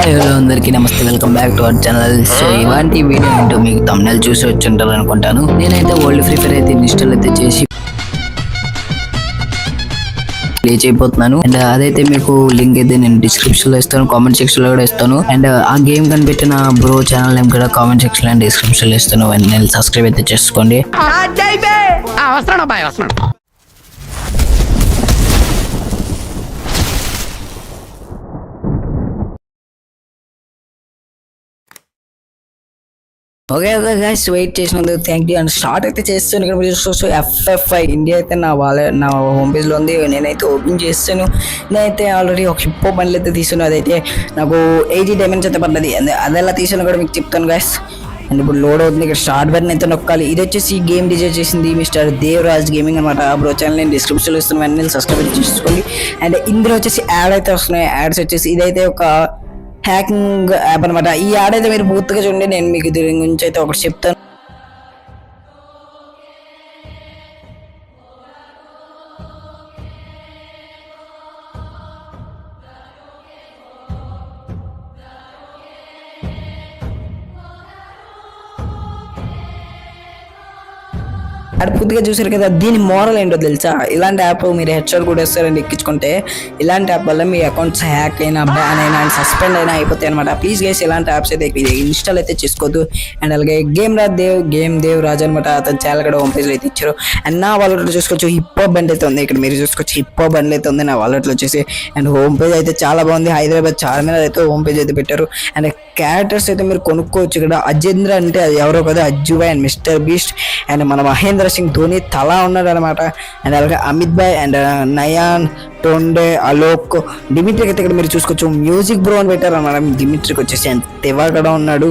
Hi hello అందరికీ నమస్తే, welcome back to our channel. So ఇలాంటి వీడియో ఏంటో మీకు thumbnail చూసి వచ్చి ఉంటారు అనుకుంటాను. నేనైతే ఓల్డ్ ఫ్రీ ఫైర్ అయితే ఇన్స్టాల్ అయితే చేసి ప్లే చేయబోతున్నాను. అండ్ అదైతే మీకు లింక్ అయితే నేను డిస్క్రిప్షన్ లో ఇస్తాను, కామెంట్ సెక్షన్ లో కూడా ఇస్తాను. అండ్ ఆ గేమ్ కనిపెట్టిన బ్రో ఛానల్ నేమ్ కూడా కామెంట్ సెక్షన్ లో డిస్క్రిప్షన్ లో ఇస్తాను. నేను సబ్స్క్రైబ్ అయితే చేసుకోండి. ఓకే ఓకే గైస్, వెయిట్ చేసినందుకు థ్యాంక్ యూ. అండ్ స్టార్ట్ అయితే చేస్తాను. ఇక్కడ మీరు చూసుకోవచ్చు FF5 ఇండియా అయితే నా హోమ్ పేజ్లో ఉంది. నేనైతే ఓపెన్ చేస్తాను. నేనైతే ఆల్రెడీ ఒక హిప్పో బండ్లు అయితే తీసుకున్నాను. అదైతే నాకు 80 డైమండ్స్ అయితే పడ్డది. అది ఎలా తీసాను కూడా మీకు చెప్తాను గైస్. అండ్ ఇప్పుడు లోడ్ అవుతుంది. ఇక్కడ స్టార్ట్ బటన్ అయితే నొక్కాలి. ఇది వచ్చేసి గేమ్ డిజైన్ చేసింది మిస్టర్ దేవరాజ్ గేమింగ్ అనమాట. బ్రో ఛానల్ నేను డిస్క్రిప్షన్లో ఇస్తాను, వెంటనే సబ్స్క్రైబ్ చేసుకోండి. అండ్ ఇందులో వచ్చేసి యాడ్ అయితే వస్తున్నాయి. యాడ్స్ వచ్చేసి ఇదైతే ఒక హ్యాకింగ్ యాప్ అనమాట. ఈ యాడ్ అయితే మీరు పూర్తిగా చూడండి, నేను మీకు దీని గురించి అయితే ఒకటి చెప్తాను. అది పూర్తిగా చూసారు కదా. దీని మోరల్ ఏంటో తెలుసా? ఇలాంటి యాప్ మీరు హెడ్షాట్ కూడా వేస్తారని ఎక్కించుకుంటే ఇలాంటి యాప్ వల్ల మీ అకౌంట్స్ హ్యాక్ అయినా, బ్యాన్ అయినా, అండ్ సస్పెండ్ అయినా అయిపోతాయి అనమాట. ప్లీజ్ గైస్, ఇలాంటి యాప్స్ అయితే ఇన్స్టాల్ అయితే చేసుకోవద్దు. అండ్ అలాగే గేమ్ దేవ్ రాజ్ అనమాట, అతను చాలా కూడా హోమ్ పేజ్లో అయితే ఇచ్చారు. అండ్ నా వాలెట్లో చూసుకోవచ్చు హిప్పో బండ్ అయితే ఉంది. ఇక్కడ మీరు చూసుకోవచ్చు హిప్పో బండ్ అయితే ఉంది నా వాలెట్లో వచ్చేసి. అండ్ హోమ్ పేజ్ అయితే చాలా బాగుంది. హైదరాబాద్ చార్మినార్ అయితే హోమ్ పేజ్ అయితే పెట్టారు. అండ్ క్యారెక్టర్స్ అయితే మీరు కొనుక్కోవచ్చు. ఇక్కడ అజేంద్ర అంటే అది ఎవరో కదా, Ajjubhai and mister beast and మన మహేంద్ర సింగ్ ధోని తలా ఉన్నాడు అనమాట. అండ్ అలాగే అమిత్ భాయ్ అండ్ నయాన్ టోండే అలోక్ డిమిట్రీకి అయితే ఇక్కడ మీరు చూసుకోవచ్చు మ్యూజిక్ బ్రో అని పెట్టారు అనమాట. డిమిట్రీకి వచ్చేసి అండ్ తెవా కూడా ఉన్నాడు.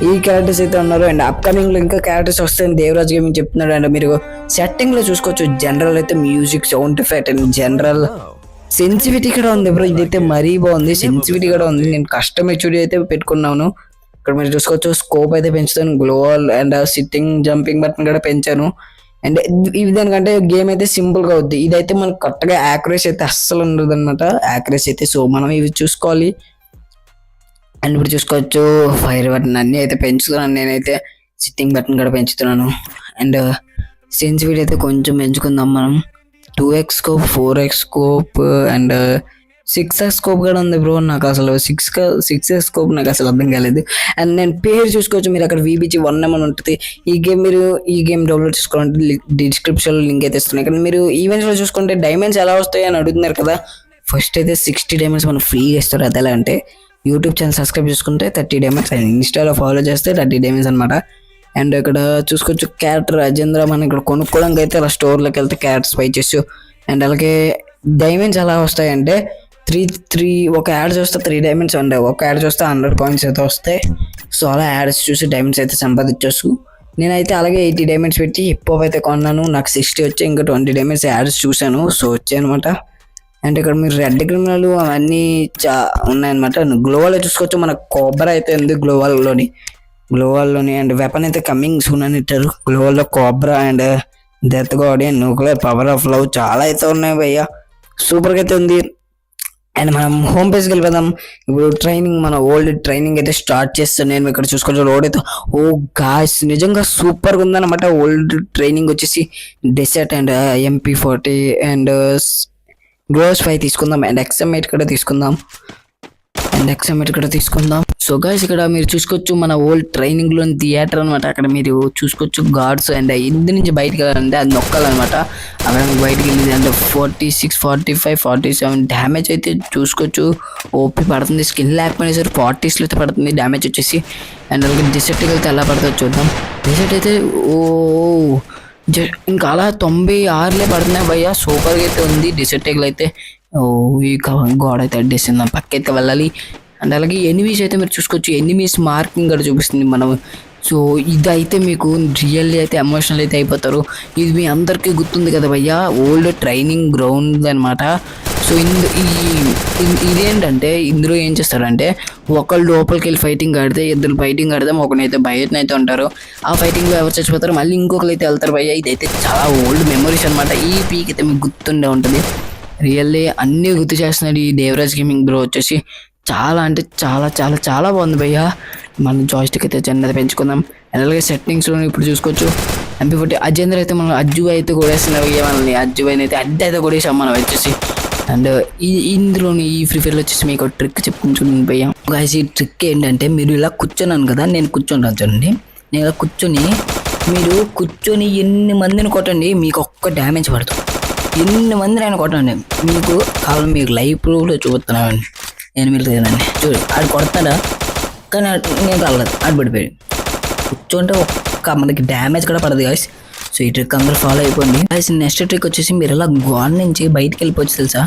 ఈ క్యారెక్టర్స్ అయితే ఉన్నారు. అండ్ అప్కమింగ్ లో ఇంకా క్యారెక్టర్స్ వస్తాయని దేవరాజ్ గేమింగ్ చెప్తున్నాడు. అండ్ మీరు సెట్టింగ్ లో చూసుకోవచ్చు జనరల్ అయితే music, sound effect and general sensitivity కూడా ఉంది బ్రో. ఇదైతే మరీ బాగుంది, సెన్సిటివిటీ కూడా ఉంది. నేను కస్టమ్ హెచ్డి అయితే పెట్టుకున్నాను. ఇక్కడ మీరు చూసుకోవచ్చు స్కోప్ అయితే పెంచుతాను, గ్లోవల్ అండ్ సిట్టింగ్ జంపింగ్ బటన్ కూడా పెంచాను. అండ్ ఇది దానికంటే గేమ్ అయితే సింపుల్ గా అవుద్ది. ఇదైతే మనకు కరెక్ట్గా యాక్యురసీ అయితే అస్సలు ఉండదు అనమాట. యాక్యురసీ అయితే సో మనం ఇవి చూసుకోవాలి. అండ్ ఇప్పుడు చూసుకోవచ్చు ఫైర్ బటన్ అన్ని అయితే పెంచుతున్నాను. నేనైతే సిట్టింగ్ బటన్ కూడా పెంచుతున్నాను. అండ్ సెన్సిటివిటీ అయితే కొంచెం పెంచుకుందాం మనం. 2x scope, 4x scope and 6x scope కూడా ఉంది బ్రో. నాకు అసలు 6x స్కోప్ నాకు అసలు అర్థం కాలేదు. అండ్ నేను పేరు చూసుకోవచ్చు, మీరు అక్కడ VBG1 అని ఉంటుంది. ఈ గేమ్ డౌన్లోడ్ చేసుకోవాలంటే డిస్క్రిప్షన్లో లింక్ అయితే ఇస్తున్నాయి. ఇక్కడ మీరు ఈవెంట్స్లో చూసుకుంటే డైమండ్స్ ఎలా వస్తాయి అని అడుగుతున్నారు కదా. ఫస్ట్ అయితే 60 డైమండ్స్ మనం ఫ్రీగా ఇస్తారు. అది ఎలా అంటే యూట్యూబ్ ఛానల్ సబ్స్క్రైబ్ చేసుకుంటే 30 డైమండ్స్ అండ్ ఇన్స్టాలో ఫాలో చేస్తే 30 డైమండ్స్ అనమాట. అండ్ ఇక్కడ చూసుకోవచ్చు క్యారెక్టర్ అజేంద్ర. మనం ఇక్కడ కొనుక్కోవడానికి అయితే అలా స్టోర్లోకి వెళ్తే క్యారెక్టర్స్ పై చేసు. అండ్ అలాగే డైమండ్స్ ఎలా వస్తాయంటే 3 ఒక యాడ్ చూస్తే 3 డైమండ్స్ ఉంటాయి. ఒక యాడ్ చూస్తే 100 కాయిన్స్ అయితే వస్తాయి. సో అలా యాడ్స్ చూసి డైమండ్స్ అయితే సంపాదించవచ్చు. నేనైతే అలాగే 80 డైమండ్స్ పెట్టి హిప్పో అయితే కొన్నాను. నాకు 60 వచ్చి ఇంకా 20 డైమండ్స్ యాడ్స్ చూశాను. సో వచ్చాయి అనమాట. అండ్ ఇక్కడ మీరు రెడ్ క్రిమినల్ అవన్నీ ఉన్నాయన్నమాట. గ్లోవాల్లో చూసుకోవచ్చు మన కోబ్రా అయితే ఉంది గ్లోవాల్లోని. అండ్ వెపన్ అయితే కమింగ్ సూన్ అని ఇచ్చారు. గ్లోవాల్లో cobra and death god and nuclear power of love చాలా అయితే ఉన్నాయి భయ్య. సూపర్గా అయితే ఉంది. అండ్ మనం హోమ్ పేజ్కి వెళ్ళిపోదాం. ఇప్పుడు మన ఓల్డ్ ట్రైనింగ్ అయితే స్టార్ట్ చేస్తాను. నేను ఇక్కడ చూసుకోవచ్చు రోడ్ అయితే గాయ్స్ నిజంగా సూపర్గా ఉందన్నమాట. ఓల్డ్ ట్రైనింగ్ వచ్చేసి desert and MP40 and gloves 5 తీసుకుందాం. అండ్ XM8 కూడా తీసుకుందాం. సో గైస్ ఇక్కడ మీరు చూసుకోవచ్చు మన ఓల్డ్ ట్రైనింగ్ లోని థియేటర్ అనమాట. అక్కడ మీరు చూసుకోవచ్చు గార్డ్స్ అండ్ ఇంటి నుంచి బయటకు వెళ్ళాలంటే అది నొక్కాలన్నమాట. అక్కడ బయటకు వెళ్ళింది అంటే 46, 45, 47 డ్యామేజ్ అయితే చూసుకోవచ్చు. ఓపీ పడుతుంది. స్కిన్ లేకపోయినా సరే 40s అయితే పడుతుంది డ్యామేజ్ వచ్చేసి. అండ్ అలాగే డిసెట్కి వెళ్తే ఎలా పడుతుందో చూద్దాం. డిసెట్ అయితే ఇంకా అలా 96 పడుతున్నాయి భయ్య. సూపర్గా అయితే ఉంది డిసెట్టికల్ అయితే. ఈ గోడ అయితే అడ్డేసింది, పక్కైతే వెళ్ళాలి. అండ్ అలాగే ఎనిమీస్ అయితే మీరు చూసుకోవచ్చు, ఎనిమీస్ మార్కింగ్ కూడా చూపిస్తుంది మనం. సో ఇదైతే మీకు రియల్లీ అయితే ఎమోషనల్ అయితే అయిపోతారు. ఇది మీ అందరికీ గుర్తుంది కదా భయ్య, ఓల్డ్ ట్రైనింగ్ గ్రౌండ్ అనమాట. సో ఇదేంటంటే ఇందులో ఏం చేస్తారంటే ఒకళ్ళు లోపలికి వెళ్ళి ఫైటింగ్ ఆడితే, ఇద్దరు ఫైటింగ్ ఆడితే ఒకనైతే బయటనైతే ఉంటారు. ఆ ఫైటింగ్లో ఎవరు చచ్చిపోతారు, మళ్ళీ ఇంకొకరు అయితే వెళ్తారు భయ్య. ఇదైతే చాలా ఓల్డ్ మెమరీస్ అనమాట. ఈ పీక్ అయితే మీకు గుర్తుండే ఉంటుంది. రియల్లీ అన్నీ గుర్తు చేస్తున్నాడు ఈ దేవరాజ్ గేమింగ్ బ్రో వచ్చేసి. చాలా అంటే చాలా చాలా చాలా బాగుంది భయ్య. మనం జాయిస్టిక్ అయితే చిన్నది పెంచుకుందాం. అలాగే సెట్టింగ్స్లో ఇప్పుడు చూసుకోవచ్చు MP40 అజేంద్ర అయితే మనం అజ్జు అయితే కొడేస్తున్నాం భయ్య. మనల్ని అజ్జు అయితే అడ్డ అయితే కొడేసాం మనం వచ్చేసి. అండ్ ఇందులోని ఈ ఫ్రీ ఫైర్లో వచ్చేసి మీకు ట్రిక్ చెప్పించుకున్నాను భయ్య. గాయ్స్ ఈ ట్రిక్ ఏంటంటే మీరు ఇలా కూర్చున్నాను కదా, నేను కూర్చుంటాను చూడండి. నేను ఇలా కూర్చొని ఎన్ని మందిని కొట్టండి మీకు ఒక్క డ్యామేజ్ పడుతుంది. ఎన్ని మందిని అయినా కొట్టండి, మీకు కావాలి మీకు లైవ్ ప్రూఫ్లో చూపుతున్నామండి. నేను మీరు లేదండి చూడు ఆడు కొడతాడా, కానీ నేను రాలేదు, ఆడు పడిపోయాడు. కూర్చుంటే ఒక్క మనకి డ్యామేజ్ కూడా పడదు గాయస్. సో ఈ ట్రిక్ అందరూ ఫాలో అయిపోండి గాయస్. నెక్స్ట్ ట్రిక్ వచ్చేసి మీరు ఇలా గోడ నుంచి బయటికి వెళ్ళిపోవచ్చు తెలుసా.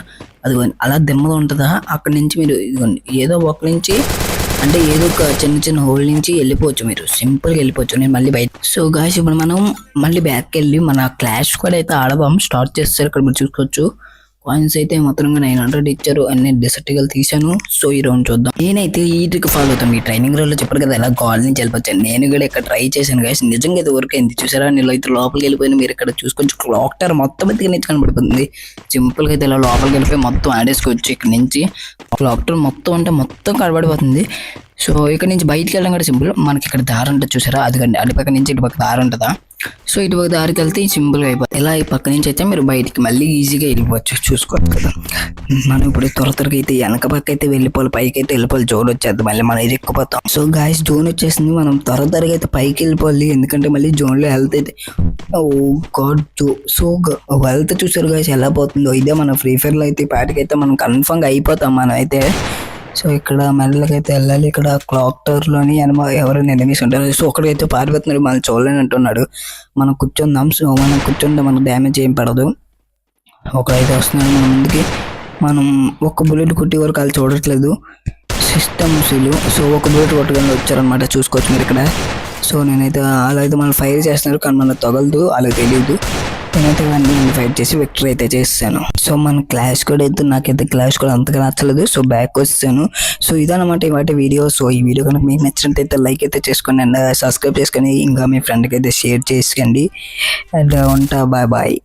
అదిగోండి అలా దెమ్మగా ఉంటుందా, అక్కడి నుంచి మీరు ఇదిగోండి ఏదో ఒక నుంచి అంటే ఏదో ఒక చిన్న హోల్ నుంచి వెళ్ళిపోవచ్చు, మీరు సింపుల్గా వెళ్ళిపోవచ్చు. నేను మళ్ళీ బయట. సో గాయస్ ఇప్పుడు మనం మళ్ళీ బ్యాక్కి వెళ్ళి మన క్లాష్ కూడా అయితే ఆడదాం స్టార్ట్ చేస్తారు. ఇక్కడ మీరు చూసుకోవచ్చు కాయిన్స్ అయితే మొత్తంగా 900 ఇచ్చారు అండ్ నేను డిసర్టికల్ తీసాను. సో ఈ రౌండ్ చూద్దాం. నేనైతే ఈ ట్రిక్ ఫాలో అవుతాను. ఈ ట్రైనింగ్ రోజులో చెప్పారు కదా ఇలా గాల్ నుంచి వెళ్ళిపోతాను. నేను కూడా ఇక్కడ ట్రై చేశాను గాయస్, నిజంగా అయితే వర్క్ అయింది. చూసారా నేను అయితే లోపలికి వెళ్ళిపోయిన మీరు ఇక్కడ చూసుకోవచ్చు క్లాక్ టవర్ మొత్తం అయితే నుంచి కనబడిపోతుంది. సింపుల్గా అయితే ఇలా లోపలికి వెళ్ళిపోయి మొత్తం ఆడేసుకోవచ్చు. ఇక్కడ నుంచి క్లాక్ టవర్ మొత్తం అంటే మొత్తం కనబడిపోతుంది. సో ఇక్కడ నుంచి బయటికి వెళ్ళడం కూడా సింపుల్. మనకి ఇక్కడ దారి ఉంటుంది చూసారా, అదిగండి అటుపక్క నుంచి ఇటుపక్క దారి ఉంటుందా. సో ఇటుపక్క దారికి వెళ్తే సింపుల్గా అయిపోతుంది. ఇలా ఈ పక్క నుంచి అయితే మీరు బయటికి మళ్ళీ ఈజీగా వెళ్ళిపోవచ్చు. చూసుకోవచ్చు కదా మనం ఇప్పుడు త్వరగా అయితే వెనక పక్క అయితే వెళ్ళిపోవాలి, పైకి అయితే వెళ్ళిపోవాలి. జోన్ వచ్చేది మళ్ళీ మనం ఇరుక్కుపోతాం. సో గాయస్ జోన్ వచ్చేసింది, మనం త్వరగా అయితే పైకి వెళ్ళిపోవాలి. ఎందుకంటే మళ్ళీ జోన్లో హెల్త్ అయితే సో హెల్త్ చూసారు గాయస్ ఎలా పోతుందో. ఇదే మన ఫ్రీ ఫైర్లో అయితే పాటికైతే మనం కన్ఫర్మ్గా అయిపోతాం మనం అయితే. సో ఇక్కడ మెల్లగా అయితే వెళ్ళాలి. ఇక్కడ క్లాక్ టవర్లోని ఎవరైనా ఎనిమిస్ ఉంటారు. సో ఒకడైతే పారిపోతున్నాడు, మనం చూడలేని అంటున్నాడు. మనం కూర్చుందాం. సో మనం కూర్చుంటే మనకు డ్యామేజ్ ఏం పడదు. ఒకడైతే వస్తున్నాడు మన ముందుకి. మనం ఒక బుల్లెట్ కొట్టి వరకు వాళ్ళు చూడట్లేదు సిస్టమ్స్లు. సో ఒక బుల్లెట్ కొట్టగానే వచ్చారనమాట, చూసుకోవచ్చు మీరు ఇక్కడ. సో నేనైతే అలా అయితే మనం ఫైర్ చేస్తున్నారు కానీ మనకు తగలదు, వాళ్ళకి తెలియదు. నేనైతే అన్ని ఫైట్ చేసి విక్టరీ అయితే చేస్తాను. సో మన క్లాష్ కూడా అయితే నాకైతే క్లాష్ కూడా అంతగా నచ్చలేదు. సో బ్యాక్ వచ్చాను. సో ఇదన్నమాట ఇవాటి వీడియో. సో ఈ వీడియో కనుక మీకు నచ్చినట్టయితే లైక్ అయితే చేసుకోండి అండ్ సబ్స్క్రైబ్ చేసుకొని ఇంకా మీ ఫ్రెండ్కి అయితే షేర్ చేసుకోండి అండ్ ఉంటా. Bye bye.